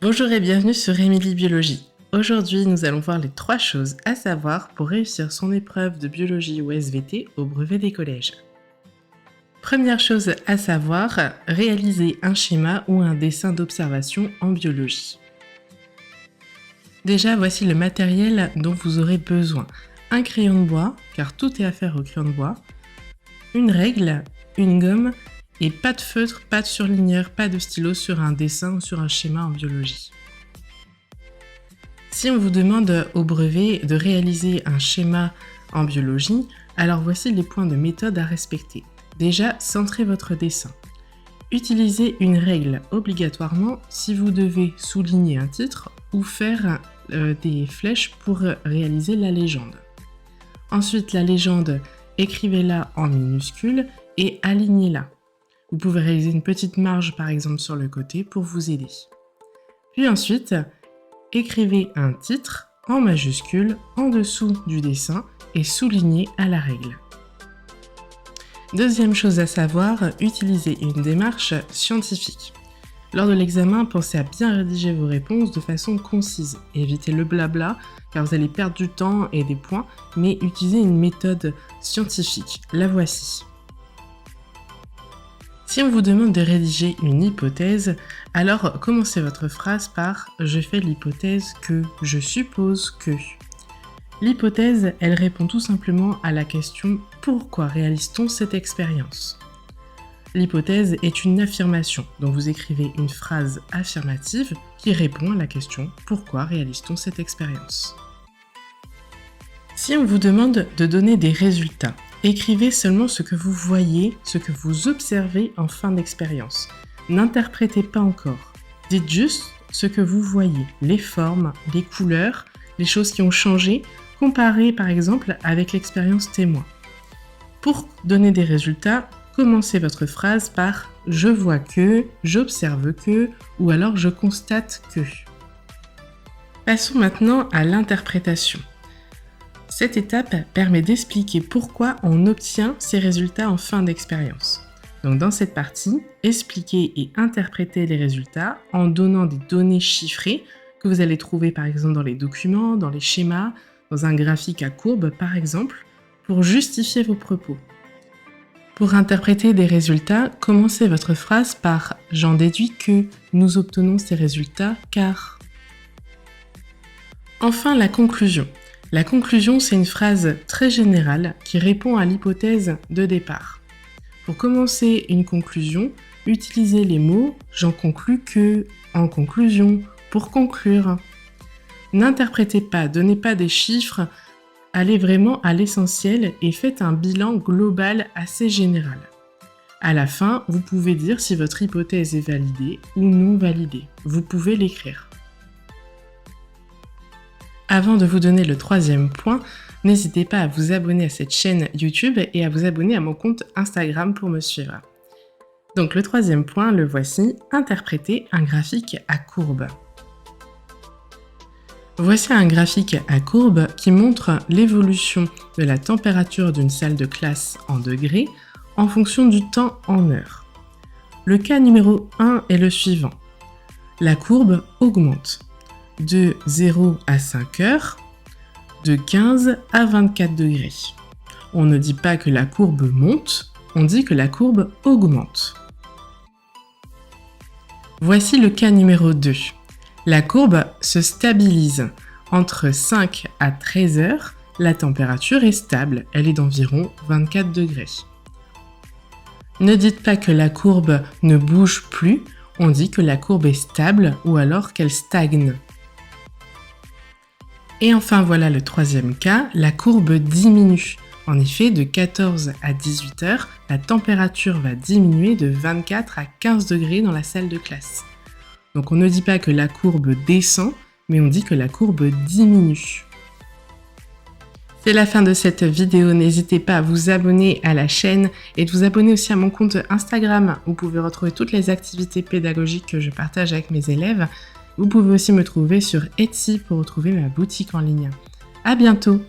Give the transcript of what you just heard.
Bonjour et bienvenue sur Émilie Biologie. Aujourd'hui, nous allons voir les 3 choses à savoir pour réussir son épreuve de biologie ou SVT au brevet des collèges. Première chose à savoir, réaliser un schéma ou un dessin d'observation en biologie. Déjà, voici le matériel dont vous aurez besoin. Un crayon de bois, car tout est à faire au crayon de bois, une règle, une gomme, et pas de feutre, pas de surligneur, pas de stylo sur un dessin ou sur un schéma en biologie. Si on vous demande au brevet de réaliser un schéma en biologie, alors voici les points de méthode à respecter. Déjà, centrez votre dessin. Utilisez une règle obligatoirement si vous devez souligner un titre ou faire des flèches pour réaliser la légende. Ensuite, la légende, écrivez-la en minuscules et alignez-la. Vous pouvez réaliser une petite marge par exemple sur le côté pour vous aider. Puis ensuite, écrivez un titre en majuscule en dessous du dessin et soulignez à la règle. Deuxième chose à savoir, utilisez une démarche scientifique. Lors de l'examen, pensez à bien rédiger vos réponses de façon concise. Évitez le blabla car vous allez perdre du temps et des points, mais utilisez une méthode scientifique. La voici. Si on vous demande de rédiger une hypothèse, alors commencez votre phrase par « Je fais l'hypothèse que, je suppose que ». L'hypothèse, elle répond tout simplement à la question « Pourquoi réalise-t-on cette expérience ?» L'hypothèse est une affirmation, donc vous écrivez une phrase affirmative qui répond à la question « Pourquoi réalise-t-on cette expérience ?» Si on vous demande de donner des résultats, écrivez seulement ce que vous voyez, ce que vous observez en fin d'expérience. N'interprétez pas encore. Dites juste ce que vous voyez, les formes, les couleurs, les choses qui ont changé, comparez par exemple avec l'expérience témoin. Pour donner des résultats, commencez votre phrase par « je vois que »,« j'observe que » ou alors « je constate que ». Passons maintenant à l'interprétation. Cette étape permet d'expliquer pourquoi on obtient ces résultats en fin d'expérience. Donc dans cette partie, expliquez et interprétez les résultats en donnant des données chiffrées que vous allez trouver par exemple dans les documents, dans les schémas, dans un graphique à courbe par exemple, pour justifier vos propos. Pour interpréter des résultats, commencez votre phrase par « J'en déduis que nous obtenons ces résultats car… ». Enfin, la conclusion. La conclusion, c'est une phrase très générale qui répond à l'hypothèse de départ. Pour commencer une conclusion, utilisez les mots « j'en conclus que »,« en conclusion », « pour conclure ». N'interprétez pas, donnez pas des chiffres, allez vraiment à l'essentiel et faites un bilan global assez général. À la fin, vous pouvez dire si votre hypothèse est validée ou non validée. Vous pouvez l'écrire. Avant de vous donner le 3e point, n'hésitez pas à vous abonner à cette chaîne YouTube et à vous abonner à mon compte Instagram pour me suivre. Donc le 3e point, le voici, interpréter un graphique à courbe. Voici un graphique à courbe qui montre l'évolution de la température d'une salle de classe en degrés en fonction du temps en heures. Le cas numéro 1 est le suivant. La courbe augmente de 0 à 5 heures, de 15 à 24 degrés. On ne dit pas que la courbe monte, on dit que la courbe augmente. Voici le cas numéro 2. La courbe se stabilise. Entre 5 à 13 heures, la température est stable, elle est d'environ 24 degrés. Ne dites pas que la courbe ne bouge plus, on dit que la courbe est stable ou alors qu'elle stagne. Et enfin voilà le 3e cas, la courbe diminue. En effet, de 14 à 18 heures, la température va diminuer de 24 à 15 degrés dans la salle de classe. Donc on ne dit pas que la courbe descend, mais on dit que la courbe diminue. C'est la fin de cette vidéo, n'hésitez pas à vous abonner à la chaîne et de vous abonner aussi à mon compte Instagram où vous pouvez retrouver toutes les activités pédagogiques que je partage avec mes élèves. Vous pouvez aussi me trouver sur Etsy pour retrouver ma boutique en ligne. À bientôt!